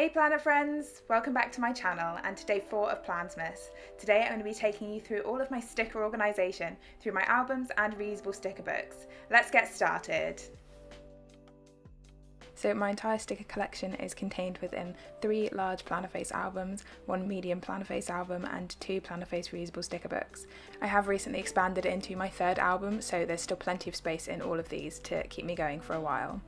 Hey planner friends, welcome back to my channel and to day 4 of Plansmas. Today I'm going to be taking you through all of my sticker organisation through my albums and reusable sticker books. Let's get started. So my entire sticker collection is contained within 3 large Plannerface albums, 1 medium Plannerface album and 2 Plannerface reusable sticker books. I have recently expanded it into my 3rd album, so there's still plenty of space in all of these to keep me going for a while.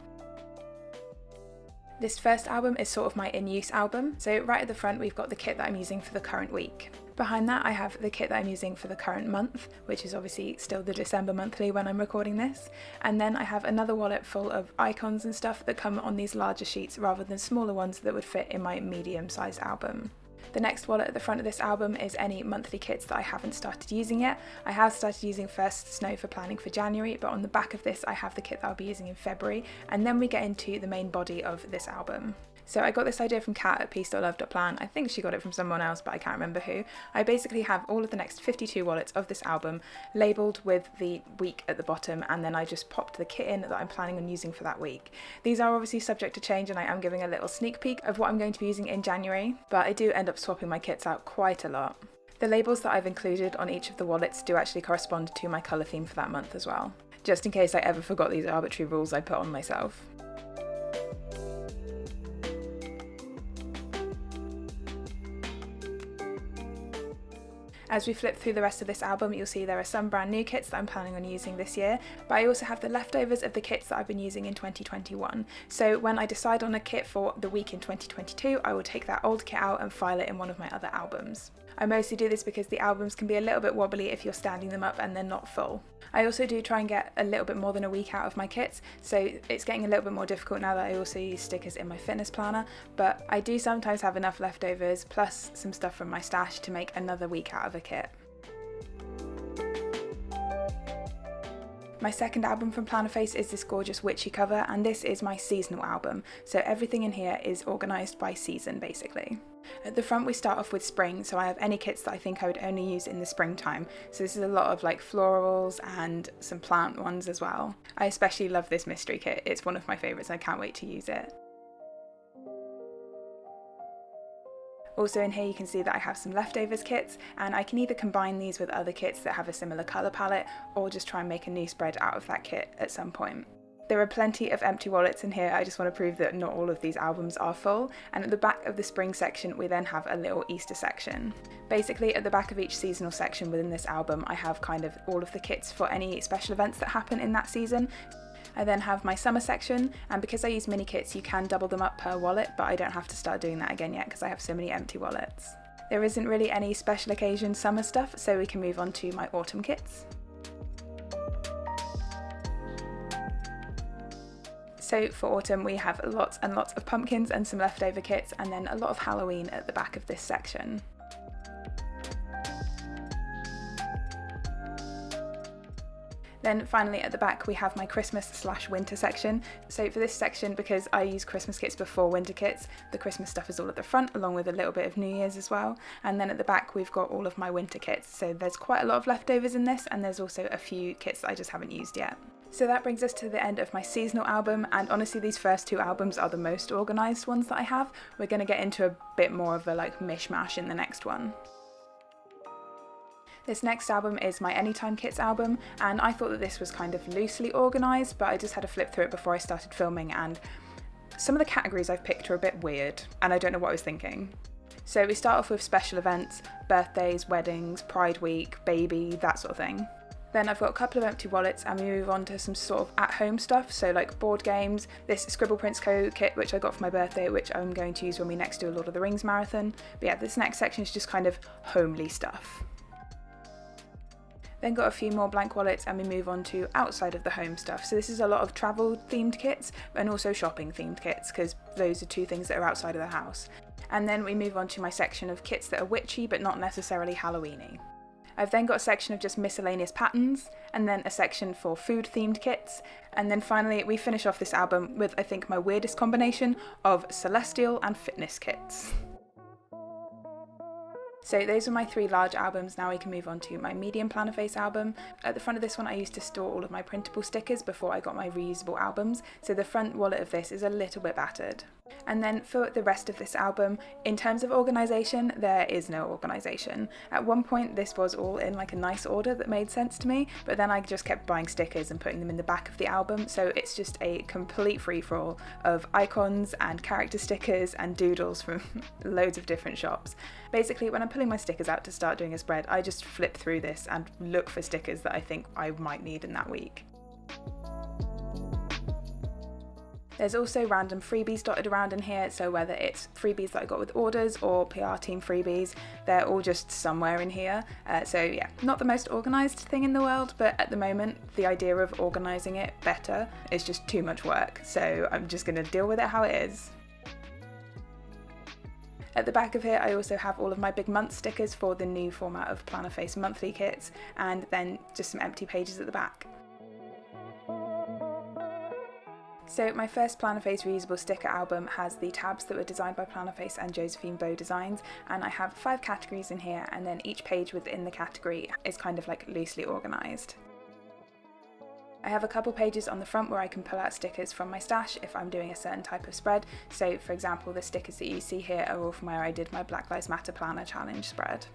This first album is sort of my in-use album, so right at the front we've got the kit that I'm using for the current week. Behind that I have the kit that I'm using for the current month, which is obviously still the December monthly when I'm recording this, and then I have another wallet full of icons and stuff that come on these larger sheets rather than smaller ones that would fit in my medium-sized album. The next wallet at the front of this album is any monthly kits that I haven't started using yet. I have started using First Snow for planning for January, but on the back of this I have the kit that I'll be using in February, and then we get into the main body of this album. So I got this idea from Kat at peace.love.plan. I think she got it from someone else, but I can't remember who. I basically have all of the next 52 wallets of this album labelled with the week at the bottom, and then I just popped the kit in that I'm planning on using for that week. These are obviously subject to change, and I am giving a little sneak peek of what I'm going to be using in January, but I do end up swapping my kits out quite a lot. The labels that I've included on each of the wallets do actually correspond to my colour theme for that month as well, just in case I ever forgot these arbitrary rules I put on myself. As we flip through the rest of this album, you'll see there are some brand new kits that I'm planning on using this year, but I also have the leftovers of the kits that I've been using in 2021. So when I decide on a kit for the week in 2022, I will take that old kit out and file it in one of my other albums. I mostly do this because the albums can be a little bit wobbly if you're standing them up and they're not full. I also do try and get a little bit more than a week out of my kits, so it's getting a little bit more difficult now that I also use stickers in my fitness planner, but I do sometimes have enough leftovers plus some stuff from my stash to make another week out of a kit. My second album from Plannerface is this gorgeous witchy cover, and this is my seasonal album, so everything in here is organised by season basically. At the front we start off with spring, so I have any kits that I think I would only use in the springtime, so this is a lot of like florals and some plant ones as well. I especially love this mystery kit, it's one of my favourites, I can't wait to use it. Also in here you can see that I have some leftovers kits, and I can either combine these with other kits that have a similar colour palette or just try and make a new spread out of that kit at some point. There are plenty of empty wallets in here, I just want to prove that not all of these albums are full, and at the back of the spring section we then have a little Easter section. Basically at the back of each seasonal section within this album I have kind of all of the kits for any special events that happen in that season. I then have my summer section, and because I use mini kits you can double them up per wallet, but I don't have to start doing that again yet because I have so many empty wallets. There isn't really any special occasion summer stuff, so we can move on to my autumn kits. So for autumn we have lots and lots of pumpkins and some leftover kits, and then a lot of Halloween at the back of this section. Then finally at the back we have my Christmas/winter section. So for this section, because I use Christmas kits before winter kits, the Christmas stuff is all at the front along with a little bit of New Year's as well. And then at the back we've got all of my winter kits. So there's quite a lot of leftovers in this, and there's also a few kits that I just haven't used yet. So that brings us to the end of my seasonal album, and honestly these first 2 albums are the most organised ones that I have. We're going to get into a bit more of a like mishmash in the next one. This next album is my Anytime Kits album, and I thought that this was kind of loosely organised, but I just had to flip through it before I started filming, and some of the categories I've picked are a bit weird, and I don't know what I was thinking. So we start off with special events, birthdays, weddings, Pride Week, baby, that sort of thing. Then I've got a couple of empty wallets, and we move on to some sort of at-home stuff, so like board games, this Scribble Prints Co kit which I got for my birthday, which I'm going to use when we next do a Lord of the Rings marathon. But yeah, this next section is just kind of homely stuff. Then got a few more blank wallets, and we move on to outside of the home stuff. So this is a lot of travel themed kits and also shopping themed kits, because those are 2 things that are outside of the house. And then we move on to my section of kits that are witchy but not necessarily Halloweeny. I've then got a section of just miscellaneous patterns, and then a section for food themed kits, and then finally we finish off this album with I think my weirdest combination of celestial and fitness kits. So those are my 3 large albums. Now we can move on to my medium Plannerface album. At the front of this one I used to store all of my printable stickers before I got my reusable albums, so the front wallet of this is a little bit battered. And then for the rest of this album, in terms of organisation, there is no organisation. At one point this was all in like a nice order that made sense to me, but then I just kept buying stickers and putting them in the back of the album, so it's just a complete free-for-all of icons and character stickers and doodles from loads of different shops. Basically, when I'm pulling my stickers out to start doing a spread, I just flip through this and look for stickers that I think I might need in that week. There's also random freebies dotted around in here, so whether it's freebies that I got with orders or PR team freebies, they're all just somewhere in here. So yeah, not the most organised thing in the world, but at the moment the idea of organising it better is just too much work, so I'm just going to deal with it how it is. At the back of here I also have all of my big month stickers for the new format of Plannerface monthly kits, and then just some empty pages at the back. So my first Plannerface reusable sticker album has the tabs that were designed by Plannerface and Josephine Bow Designs, and I have 5 categories in here, and then each page within the category is kind of like loosely organised. I have a couple pages on the front where I can pull out stickers from my stash if I'm doing a certain type of spread. So for example, the stickers that you see here are all from where I did my Black Lives Matter Planner Challenge spread.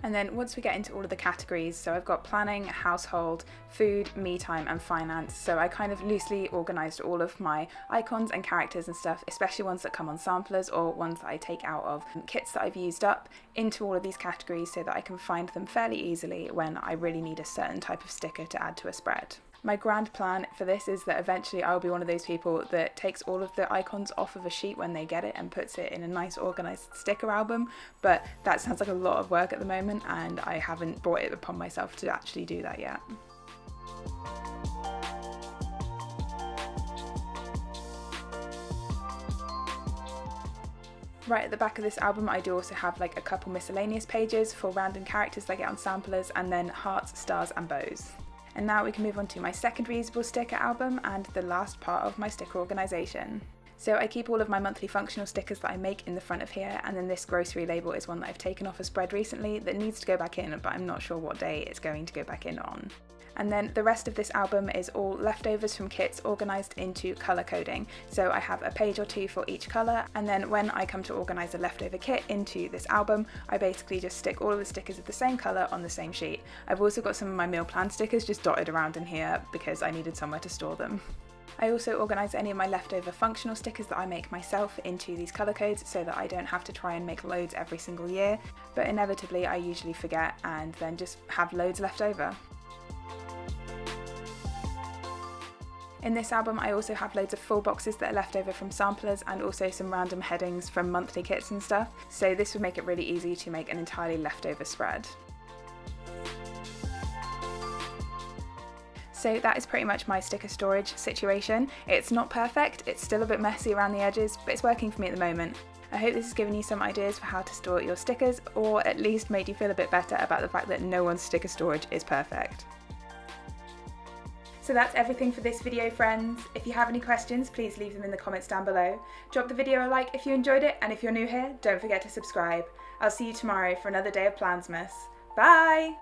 And then once we get into all of the categories, so I've got planning, household, food, me time and finance, so I kind of loosely organised all of my icons and characters and stuff, especially ones that come on samplers or ones that I take out of kits that I've used up, into all of these categories so that I can find them fairly easily when I really need a certain type of sticker to add to a spread. My grand plan for this is that eventually I'll be one of those people that takes all of the icons off of a sheet when they get it and puts it in a nice organised sticker album, but that sounds like a lot of work at the moment and I haven't brought it upon myself to actually do that yet. Right at the back of this album I do also have like a couple miscellaneous pages for random characters that I get on samplers, and then hearts, stars and bows. And now we can move on to my second reusable sticker album and the last part of my sticker organisation. So I keep all of my monthly functional stickers that I make in the front of here, and then this grocery label is one that I've taken off a spread recently that needs to go back in, but I'm not sure what day it's going to go back in on. And then the rest of this album is all leftovers from kits organised into colour coding. So I have a page or two for each colour, and then when I come to organise a leftover kit into this album, I basically just stick all of the stickers of the same colour on the same sheet. I've also got some of my meal plan stickers just dotted around in here because I needed somewhere to store them. I also organise any of my leftover functional stickers that I make myself into these colour codes so that I don't have to try and make loads every single year, but inevitably I usually forget and then just have loads left over. In this album I also have loads of full boxes that are left over from samplers and also some random headings from monthly kits and stuff, so this would make it really easy to make an entirely leftover spread. So that is pretty much my sticker storage situation. It's not perfect, it's still a bit messy around the edges, but it's working for me at the moment. I hope this has given you some ideas for how to store your stickers, or at least made you feel a bit better about the fact that no one's sticker storage is perfect. So that's everything for this video, friends. If you have any questions, please leave them in the comments down below. Drop the video a like if you enjoyed it, and if you're new here, don't forget to subscribe. I'll see you tomorrow for another day of Plansmas. Bye!